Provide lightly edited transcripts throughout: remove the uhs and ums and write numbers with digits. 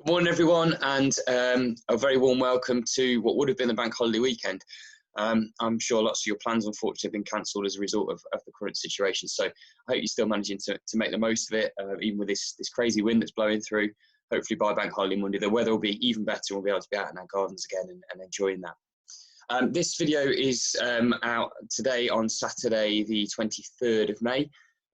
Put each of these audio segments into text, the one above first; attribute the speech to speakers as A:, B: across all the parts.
A: Good morning, everyone, and a very warm welcome to what would have been the bank holiday weekend. I'm sure lots of your plans, unfortunately, have been cancelled as a result of the current situation. So I hope you're still managing to make the most of it, even with this crazy wind that's blowing through. Hopefully by bank holiday Monday, the weather will be even better and we'll be able to be out in our gardens again and enjoying that. This video is out today on Saturday, the 23rd of May.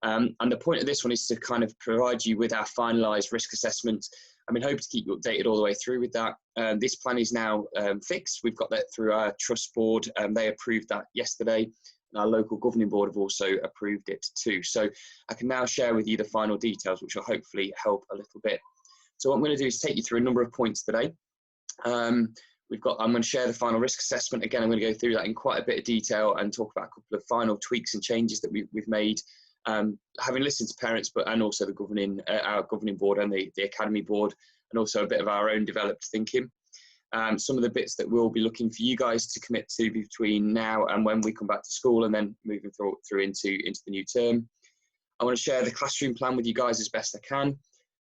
A: And the point of this one is to kind of provide you with our finalised risk assessment. I mean, hope to keep you updated all the way through with that. This plan is now fixed. We've got that through our trust board. They approved that yesterday. And our local governing board have also approved it too. So I can now share with you the final details, which will hopefully help a little bit. So what I'm going to do is take you through a number of points today. I'm going to share the final risk assessment. Again, I'm going to go through that in quite a bit of detail and talk about a couple of final tweaks and changes that we've made. Having listened to parents, and also the our governing board and the academy board, and also a bit of our own developed thinking. Some of the bits that we'll be looking for you guys to commit to between now and when we come back to school, and then moving through into the new term. I want to share the classroom plan with you guys as best I can,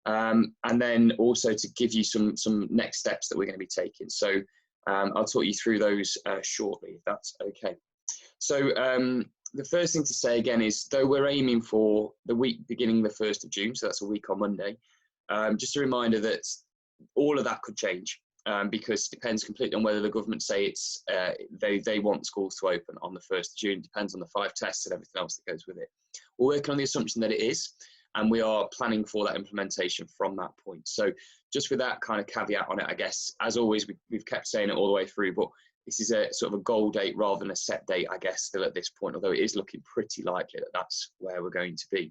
A: and then also to give you some next steps that we're going to be taking. So I'll talk you through those shortly, if that's okay. So the first thing to say again is, though we're aiming for the week beginning the 1st of June, so that's a week on Monday, just a reminder that all of that could change because it depends completely on whether the government say it's they want schools to open on the 1st of June. It depends on the 5 tests and everything else that goes with it. We're working on the assumption that it is, and we are planning for that implementation from that point. So just with that kind of caveat on it, I guess, as always, we've kept saying it all the way through, but this is a sort of a goal date rather than a set date, I guess, still at this point, although it is looking pretty likely that that's where we're going to be.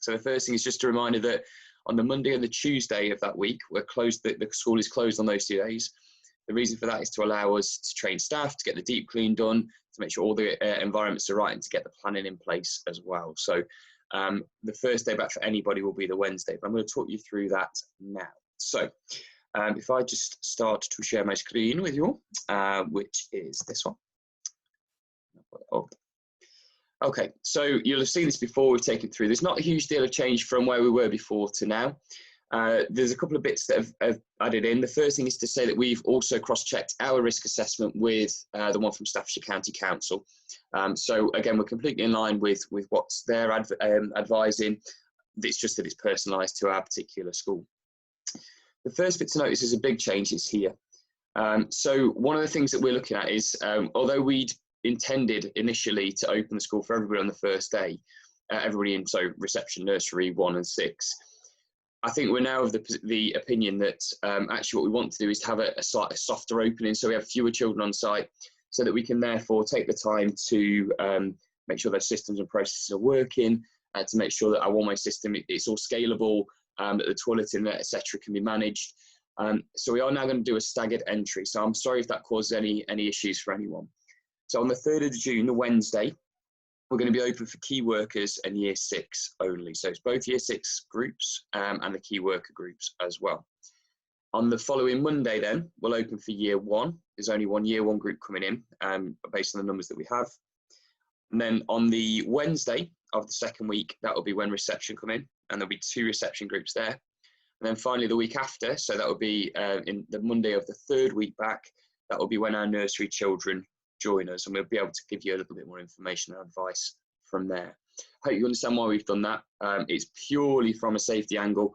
A: So the first thing is just a reminder that on the Monday and the Tuesday of that week, we're closed. The school is closed on those 2 days. The reason for that is to allow us to train staff, to get the deep clean done, to make sure all the environments are right, and to get the planning in place as well. So the first day back for anybody will be the Wednesday, but I'm going to talk you through that now. So if I just start to share my screen with you, which is this one. Okay, so you'll have seen this before, we've taken through. There's not a huge deal of change from where we were before to now. There's a couple of bits that have added in. The first thing is to say that we've also cross-checked our risk assessment with the one from Staffordshire County Council. So again, we're completely in line with what's they're advising. It's just that it's personalised to our particular school. The first bit to notice is a big change is here. So one of the things that we're looking at is, although we'd intended initially to open the school for everybody on the first day, everybody in reception, nursery 1 and 6, I think we're now of the opinion that actually what we want to do is to have a slightly softer opening, so we have fewer children on site, so that we can therefore take the time to make sure those systems and processes are working, to make sure that our one-way system it's all scalable, that the toilet inlet, etc., can be managed. So we are now going to do a staggered entry. So I'm sorry if that causes any issues for anyone. So on the 3rd of June, the Wednesday, we're going to be open for key workers and year 6 only. So it's both year 6 groups and the key worker groups as well. On the following Monday then, we'll open for year 1. There's only one year 1 group coming in based on the numbers that we have. And then on the Wednesday of the 2nd week, that will be when reception come in, and there'll be 2 reception groups there. And then finally the week after, so that will be in the Monday of the 3rd week back, that will be when our nursery children join us, and we'll be able to give you a little bit more information and advice from there. I hope you understand why we've done that. It's purely from a safety angle.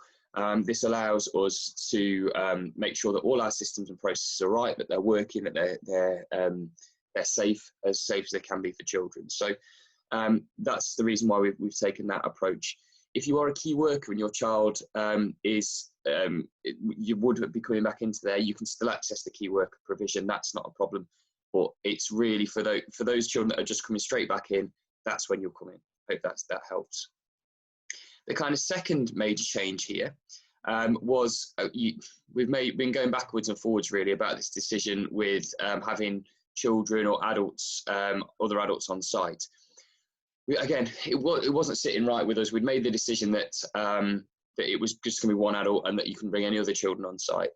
A: This allows us to make sure that all our systems and processes are right, that they're working, that they're safe as they can be for children. So that's the reason why we've taken that approach. If you are a key worker and your child you would be coming back into there, you can still access the key worker provision. That's not a problem. But it's really for those children that are just coming straight back in, that's when you'll come in. Hope that helps. The kind of second major change here was we've been going backwards and forwards really about this decision with having children or adults, other adults on site. Again, it wasn't sitting right with us. We'd made the decision that it was just going to be one adult and that you can bring any other children on site.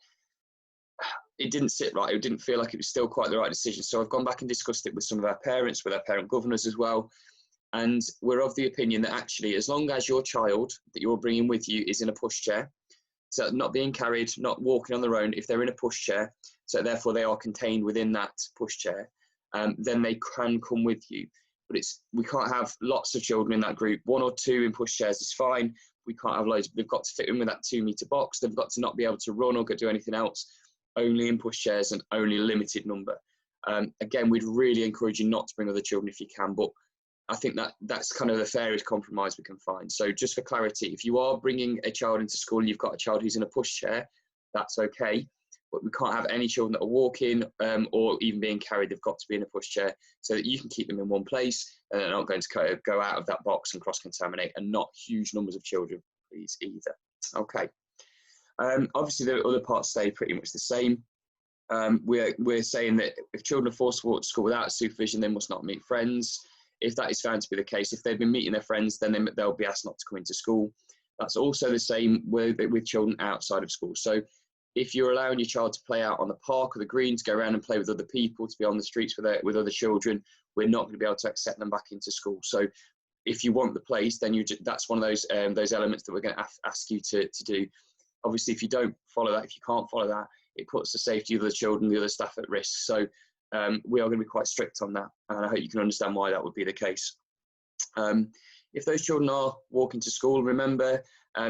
A: It didn't sit right. It didn't feel like it was still quite the right decision. So I've gone back and discussed it with some of our parents, with our parent governors as well. And we're of the opinion that actually, as long as your child that you're bringing with you is in a pushchair, So not being carried, not walking on their own, if they're in a pushchair, so therefore they are contained within that pushchair, then they can come with you. But we can't have lots of children in that group. 1 or 2 in pushchairs is fine. We can't have loads. They've got to fit in with that 2-metre box. They've got to not be able to run or do anything else. Only in pushchairs and only a limited number. Again, we'd really encourage you not to bring other children if you can, but I think that's kind of the fairest compromise we can find. So just for clarity, if you are bringing a child into school and you've got a child who's in a pushchair, that's okay. But we can't have any children that are walking or even being carried. They've got to be in a pushchair so that you can keep them in one place and they're not going to go out of that box and cross-contaminate, and not huge numbers of children, please, either. Okay. Obviously, the other parts stay pretty much the same. We're saying that if children are forced to walk to school without supervision, they must not meet friends. If that is found to be the case, if they've been meeting their friends, then they'll be asked not to come into school. That's also the same with children outside of school. So if you're allowing your child to play out on the park or the green, to go around and play with other people, to be on the streets with other children, we're not going to be able to accept them back into school. So if you want the place, then that's one of those elements that we're going to ask you to do. Obviously, if you don't follow that, if you can't follow that, it puts the safety of the children, the other staff at risk. So we are going to be quite strict on that, and I hope you can understand why that would be the case. If those children are walking to school, remember,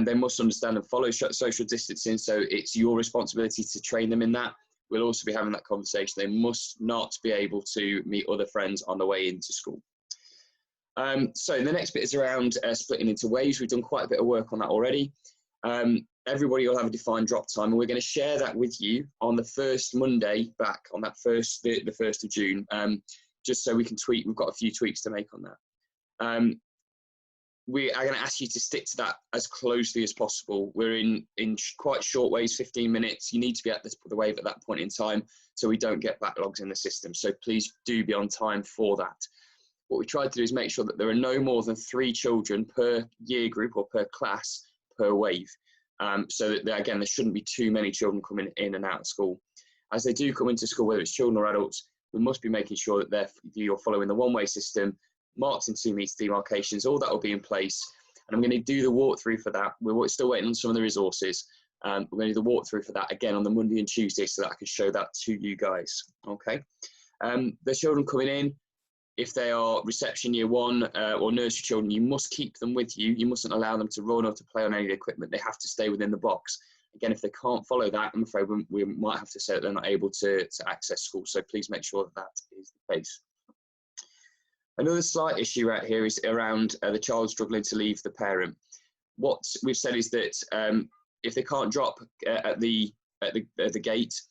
A: they must understand and follow social distancing, so it's your responsibility to train them in that. We'll also be having that conversation. They must not be able to meet other friends on the way into school. So the next bit is around splitting into waves. We've done quite a bit of work on that already. Everybody will have a defined drop time, and we're going to share that with you on the first Monday back on that the 1st of June, just so we can tweak. We've got a few tweaks to make on that. We are going to ask you to stick to that as closely as possible. We're in quite short waves, 15 minutes. You need to be at the wave at that point in time so we don't get backlogs in the system. So please do be on time for that. What we tried to do is make sure that there are no more than 3 children per year group or per class per wave. So that, again, there shouldn't be too many children coming in and out of school. As they do come into school, whether it's children or adults, we must be making sure that you're following the one-way system, marked in 2-metre demarcations. All that will be in place. And I'm going to do the walkthrough for that. We're still waiting on some of the resources. We're going to do the walkthrough for that again on the Monday and Tuesday so that I can show that to you guys. Okay. The children coming in, if they are reception year 1 or nursery children, you must keep them with you. You mustn't allow them to run or to play on any of the equipment. They have to stay within the box. Again, if they can't follow that, I'm afraid we might have to say that they're not able to access school. So please make sure that is the case. Another slight issue right here is around the child struggling to leave the parent. What we've said is that if they can't drop at the gate,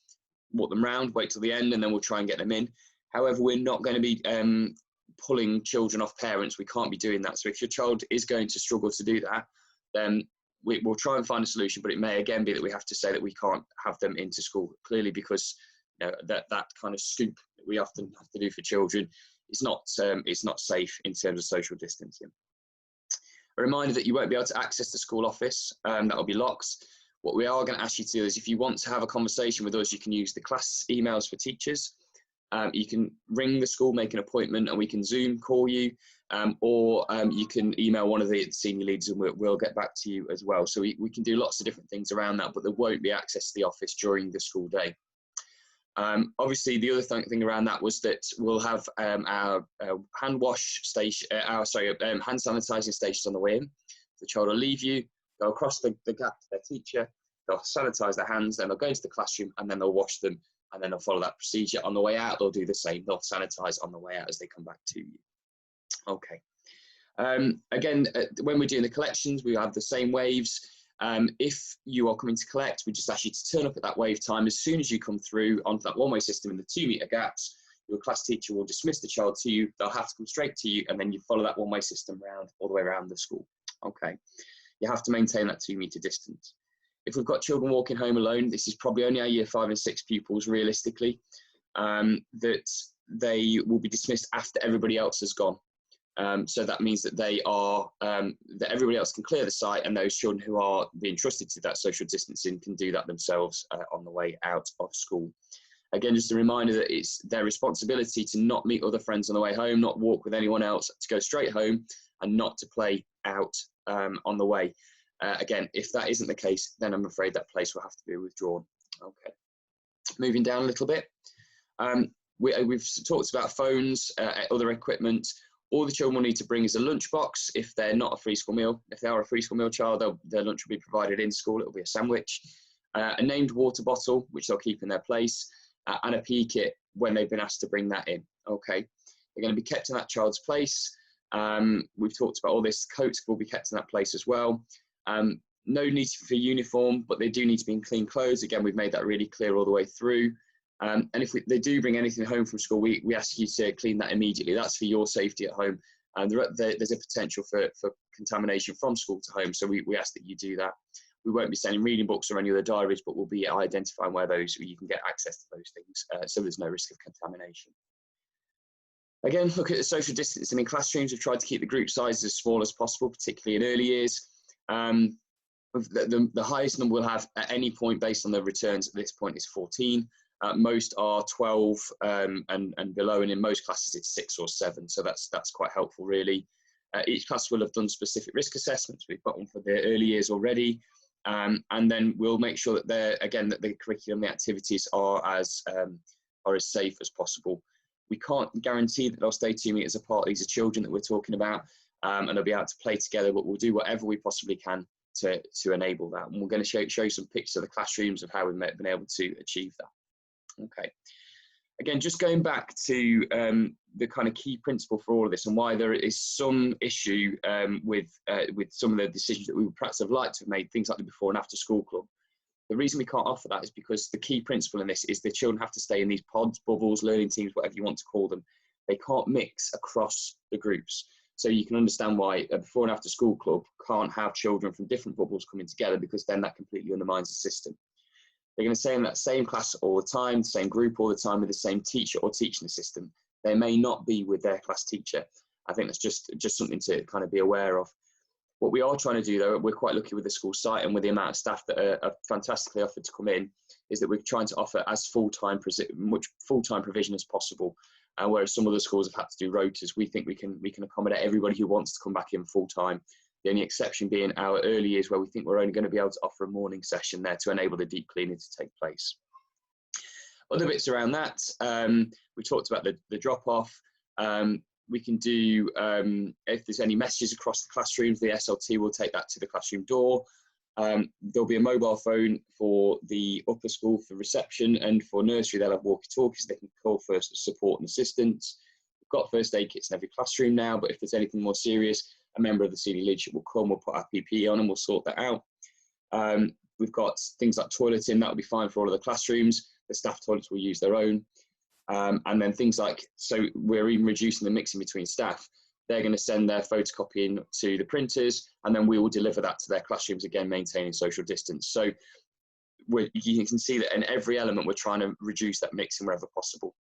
A: walk them round, wait till the end, and then we'll try and get them in. However, we're not going to be pulling children off parents. We can't be doing that. So if your child is going to struggle to do that, then we'll try and find a solution. But it may again be that we have to say that we can't have them into school, clearly because that kind of scoop that we often have to do for children is not safe in terms of social distancing. A reminder that you won't be able to access the school office. That will be locked. What we are going to ask you to do is, if you want to have a conversation with us, you can use the class emails for teachers. You can ring the school, make an appointment, and we can Zoom call you, or you can email one of the senior leaders and we'll get back to you as well. So we can do lots of different things around that, but there won't be access to the office during the school day. Obviously, the other thing around that was that we'll have our hand wash station, hand sanitizing stations on the way in. The child will leave you, go across the gap to their teacher, they'll sanitize their hands, then they'll go into the classroom and then they'll wash them, and then they'll follow that procedure. On the way out, they'll do the same. They'll sanitize on the way out as they come back to you. Okay. Again, when we're doing the collections, we have the same waves. If you are coming to collect, we just ask you to turn up at that wave time. As soon as you come through onto that one-way system in the 2-metre gaps, your class teacher will dismiss the child to you. They'll have to come straight to you, and then you follow that one-way system all the way around the school. Okay. You have to maintain that 2-metre distance. If we've got children walking home alone, this is probably only our year 5 and 6 pupils, realistically, that they will be dismissed after everybody else has gone. So that means that that everybody else can clear the site, and those children who are being trusted to that social distancing can do that themselves on the way out of school. Again, just a reminder that it's their responsibility to not meet other friends on the way home, not walk with anyone else, to go straight home and not to play out on the way. Again, if that isn't the case, then I'm afraid that place will have to be withdrawn. Okay. Moving down a little bit. We've talked about phones, other equipment. All the children will need to bring is a lunchbox if they're not a free school meal. If they are a free school meal child, their lunch will be provided in school. It will be a sandwich, a named water bottle, which they'll keep in their place, and a PE kit when they've been asked to bring that in. Okay, they're going to be kept in that child's place. We've talked about all this. Coats will be kept in that place as well. No need for uniform, but they do need to be in clean clothes. Again, we've made that really clear all the way through. And if they do bring anything home from school, we ask you to clean that immediately. That's for your safety at home. And there's a potential for contamination from school to home, so we ask that you do that. We won't be sending reading books or any other diaries, but we'll be identifying where you can get access to those things, so there's no risk of contamination. Again, look at the social distancing in classrooms. We've tried to keep the group sizes as small as possible, particularly in early years. The highest number we'll have at any point based on the returns at this point is 14. Most are 12 and below, and in most classes it's 6 or 7, so that's quite helpful really. Each class will have done specific risk assessments. We've got one for the early years already, and then we'll make sure that that the curriculum, the activities are as safe as possible. We can't guarantee that they'll stay 2 meters apart. These are children that we're talking about, and they'll be able to play together, but we'll do whatever we possibly can to enable that. And we're going to show you some pictures of the classrooms of how we've been able to achieve that. Okay. Again, just going back to the kind of key principle for all of this and why there is some issue with some of the decisions that we would perhaps have liked to have made, things like the before and after school club. The reason we can't offer that is because the key principle in this is the children have to stay in these pods, bubbles, learning teams, whatever you want to call them. They can't mix across the groups. So you can understand why a before and after school club can't have children from different bubbles coming together, because then that completely undermines the system. They're going to stay in that same class all the time, the same group all the time, with the same teacher or teaching assistant. They may not be with their class teacher. I think that's just something to kind of be aware of. What we are trying to do, though, we're quite lucky with the school site and with the amount of staff that are fantastically offered to come in, is that we're trying to offer as much full-time provision as possible. Whereas some other schools have had to do rotas, we think we can accommodate everybody who wants to come back in full-time. The only exception being our early years, where we think we're only going to be able to offer a morning session there to enable the deep cleaning to take place. Other bits around that, we talked about the drop-off. We can do, if there's any messages across the classrooms, the SLT will take that to the classroom door. There'll be a mobile phone for the upper school for reception, and for nursery they'll have walkie-talkies they can call for support and assistance. We've got first aid kits in every classroom now, but if there's anything more serious, a member of the senior leadership will come, we'll put our PPE on and we'll sort that out. We've got things like toileting, that will be fine for all of the classrooms. The staff toilets will use their own. And then things like, so we're even reducing the mixing between staff. They're going to send their photocopying to the printers, and then we will deliver that to their classrooms, again, maintaining social distance. So you can see that in every element, we're trying to reduce that mixing wherever possible.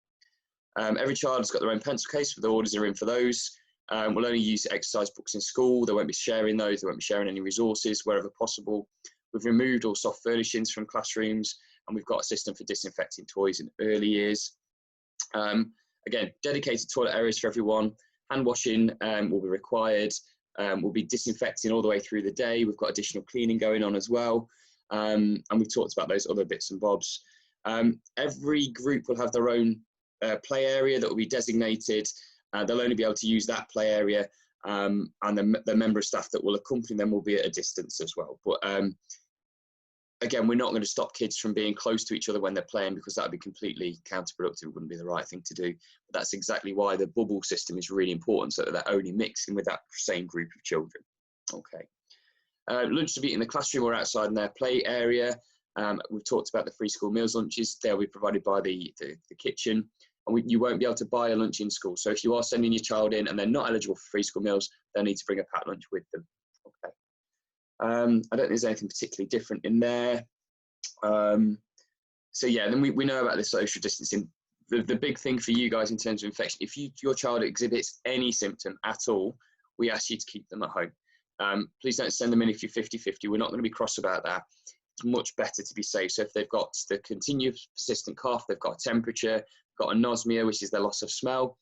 A: Every child has got their own pencil case, the orders are in for those. We'll only use exercise books in school. They won't be sharing those. They won't be sharing any resources wherever possible. We've removed all soft furnishings from classrooms, and we've got a system for disinfecting toys in early years. Again, dedicated toilet areas for everyone. Hand washing will be required. We'll be disinfecting all the way through the day. We've got additional cleaning going on as well. And we've talked about those other bits and bobs. Every group will have their own play area that will be designated. They'll only be able to use that play area, and the member of staff that will accompany them will be at a distance as well. But again, we're not going to stop kids from being close to each other when they're playing, because that would be completely counterproductive. It wouldn't be the right thing to do. But that's exactly why the bubble system is really important, so that they're only mixing with that same group of children. Okay. Lunch to be in the classroom or outside in their play area. We've talked about the free school meals lunches. They'll be provided by the kitchen. And you won't be able to buy a lunch in school. So if you are sending your child in and they're not eligible for free school meals, they'll need to bring a packed lunch with them. Okay. I don't think there's anything particularly different in there. So yeah, then we know about the social distancing. The big thing for you guys in terms of infection, if your child exhibits any symptom at all, we ask you to keep them at home. Please don't send them in if you're 50-50. We're not going to be cross about that. It's much better to be safe. So if they've got the continuous persistent cough, they've got a temperature, got anosmia, which is their loss of smell,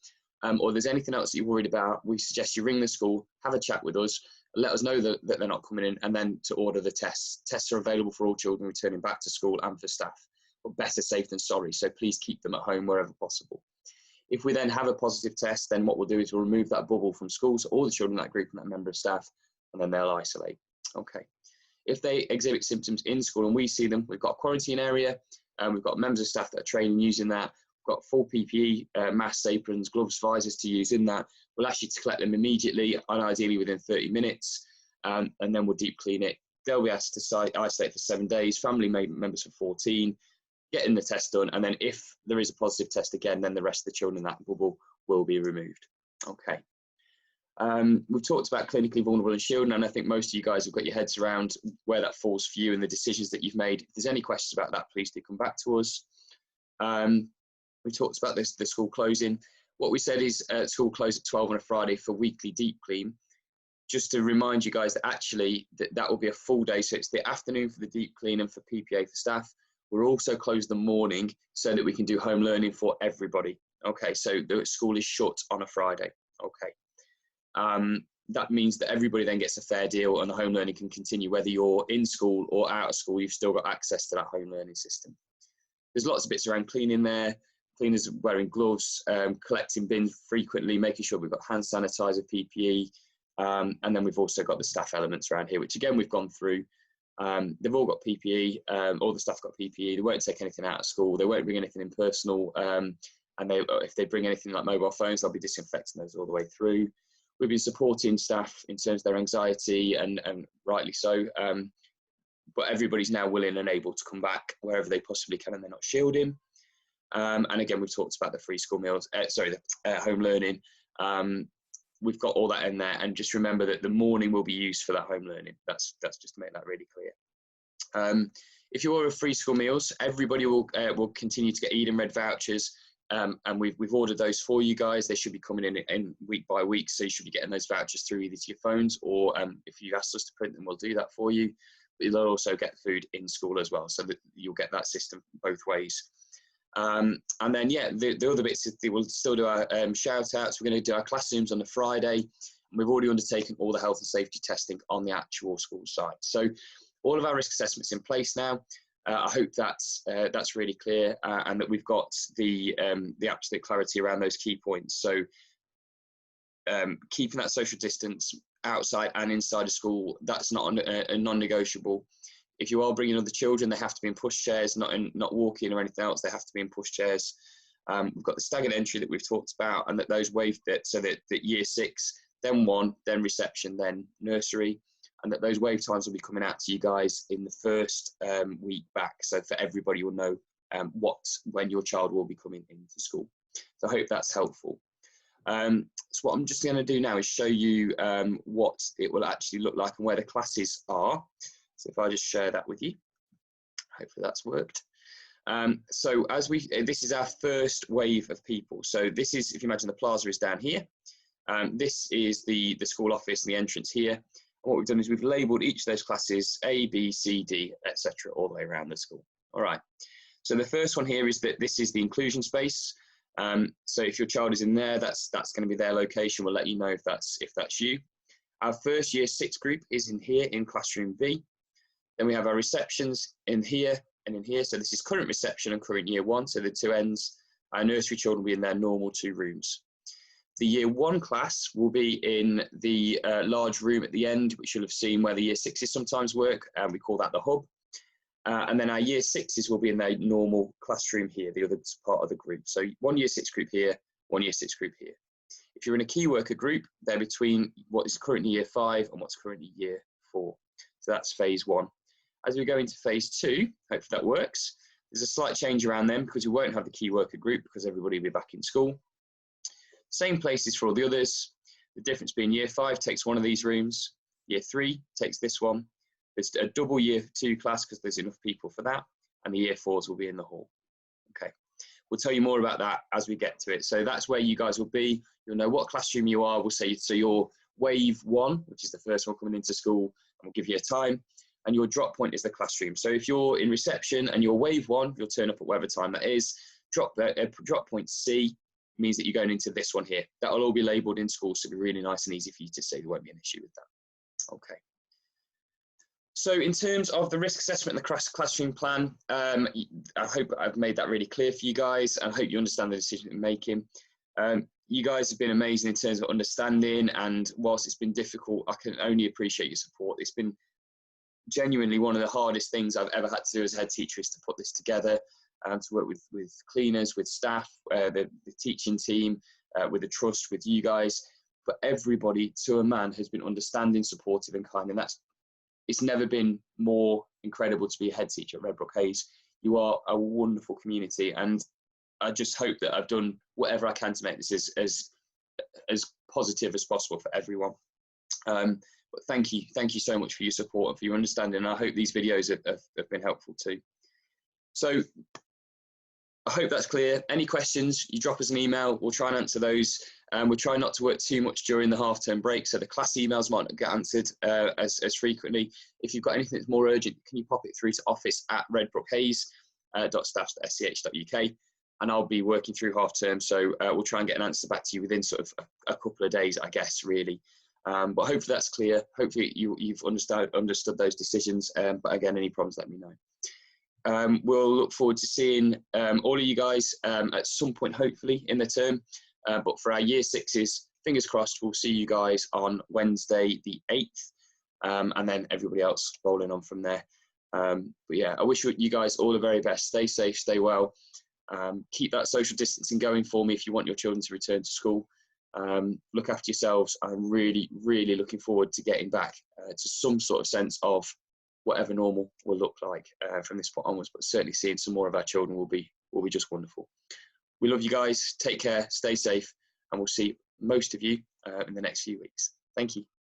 A: or there's anything else that you're worried about, we suggest you ring the school, have a chat with us, let us know that they're not coming in, and then to order the tests. Tests are available for all children returning back to school and for staff, but better safe than sorry, so please keep them at home wherever possible. If we then have a positive test, then what we'll do is we'll remove that bubble from school, so all the children in that group and that member of staff, and then they'll isolate. Okay. If they exhibit symptoms in school and we see them, we've got a quarantine area, and we've got members of staff that are trained in using that. We've got full PPE, masks, aprons, gloves, visors to use in that. We'll ask you to collect them immediately and ideally within 30 minutes, and then we'll deep clean it. They'll be asked to isolate for 7 days, family members for 14, getting the test done, and then if there is a positive test again, then the rest of the children in that bubble will be removed. Okay. We've talked about clinically vulnerable and shielding, and I think most of you guys have got your heads around where that falls for you and the decisions that you've made. If there's any questions about that, please do come back to us. We talked about the school closing. What we said is school closed at 12 on a Friday for weekly deep clean. Just to remind you guys that actually that will be a full day, so it's the afternoon for the deep clean and for PPA for staff. We're also closed the morning so that we can do home learning for everybody. Okay, so the school is shut on a Friday. Okay. That means that everybody then gets a fair deal and the home learning can continue whether you're in school or out of school. You've still got access to that home learning system. There's lots of bits around cleaning there, cleaners wearing gloves, collecting bins frequently, making sure we've got hand sanitizer, PPE, and then we've also got the staff elements around here, which again we've gone through. They've all got PPE, all the staff got PPE. They won't take anything out of school, they won't bring anything in personal, and if they bring anything like mobile phones, they'll be disinfecting those all the way through. We've been supporting staff in terms of their anxiety, and rightly so, but everybody's now willing and able to come back wherever they possibly can, and they're not shielding. And again, we've talked about the free school meals, the home learning. We've got all that in there, and just remember that the morning will be used for that home learning. That's just to make that really clear. If you order free school meals, everybody will continue to get Eden Red vouchers. And we've ordered those for you guys. They should be coming in week by week, so you should be getting those vouchers through either to your phones, or if you've asked us to print them, we'll do that for you. But you'll also get food in school as well, so that you'll get that system both ways. And then, yeah, the other bits, we'll still do our shout outs. We're going to do our classrooms on the Friday, and we've already undertaken all the health and safety testing on the actual school site. So all of our risk assessments in place now. I hope that's really clear, and that we've got the absolute clarity around those key points. So keeping that social distance outside and inside of school, that's not a non-negotiable. If you are bringing other children, they have to be in pushchairs, not walking or anything else. They have to be in pushchairs. We've got the staggered entry that we've talked about, and that those waived it, so that year 6, then 1, then reception, then nursery. And that those wave times will be coming out to you guys in the first week back. So for everybody, you'll know when your child will be coming into school. So I hope that's helpful. So what I'm just going to do now is show you what it will actually look like and where the classes are. So if I just share that with you, hopefully that's worked. So this is our first wave of people. So this is, if you imagine the plaza is down here. This is the school office and the entrance here. What we've done is we've labelled each of those classes A, B, C, D, etc., all the way around the school. All right. So the first one here is that this is the inclusion space. So if your child is in there, that's going to be their location. We'll let you know if that's you. Our first year 6 group is in here in classroom B. Then we have our receptions in here and in here. So this is current reception and current year 1. So the 2 ends. Our nursery children will be in their normal 2 rooms. The year 1 class will be in the large room at the end, which you'll have seen where the year 6s sometimes work. We call that the hub. And then our year 6s will be in their normal classroom here, the other part of the group. So 1 year 6 group here, 1 year 6 group here. If you're in a key worker group, they're between what is currently year 5 and what's currently year 4. So that's phase 1. As we go into phase 2, hopefully that works. There's a slight change around them because we won't have the key worker group because everybody will be back in school. Same places for all the others. The difference being year 5 takes one of these rooms, year 3 takes this one. There's a double year 2 class because there's enough people for that, and the year 4s will be in the hall. Okay, we'll tell you more about that as we get to it. So that's where you guys will be. You'll know what classroom you are. We'll say, so your wave 1, which is the first one coming into school, and we'll give you a time, and your drop point is the classroom. So if you're in reception and you're wave 1, you'll turn up at whatever time that is. Drop point C means that you're going into this one here. That will all be labelled in school, so it'll be really nice and easy for you to see. There won't be an issue with that. Okay. So in terms of the risk assessment and the classroom plan, I hope I've made that really clear for you guys. I hope you understand the decision you're making. You guys have been amazing in terms of understanding, and whilst it's been difficult, I can only appreciate your support. It's been genuinely one of the hardest things I've ever had to do as a head teacher, is to put this together and to work with cleaners, with staff, the teaching team, with the trust, with you guys. But everybody, to a man, has been understanding, supportive and kind, and it's never been more incredible to be a head teacher at Redbrook Hayes. You are a wonderful community, and I just hope that I've done whatever I can to make this as positive as possible for everyone. But thank you so much for your support and for your understanding, and I hope these videos have been helpful too. So I hope that's clear. Any questions, you drop us an email, we'll try and answer those. We'll try not to work too much during the half-term break, so the class emails might not get answered as frequently. If you've got anything that's more urgent, can you pop it through to office@redbrookhayes.staffs.sch.uk, and I'll be working through half-term, so we'll try and get an answer back to you within sort of a couple of days, I guess, really. But hopefully that's clear. Hopefully you've understood those decisions, but again, any problems, let me know. We'll look forward to seeing all of you guys at some point, hopefully, in the term. But for our year sixes, fingers crossed, we'll see you guys on Wednesday the 8th, and then everybody else rolling on from there. But yeah, I wish you guys all the very best. Stay safe, stay well. Keep that social distancing going for me if you want your children to return to school. Look after yourselves. I'm really, really looking forward to getting back to some sort of sense of whatever normal will look like from this point onwards, but certainly seeing some more of our children will be just wonderful. We love you guys. Take care, stay safe, and we'll see most of you in the next few weeks. Thank you.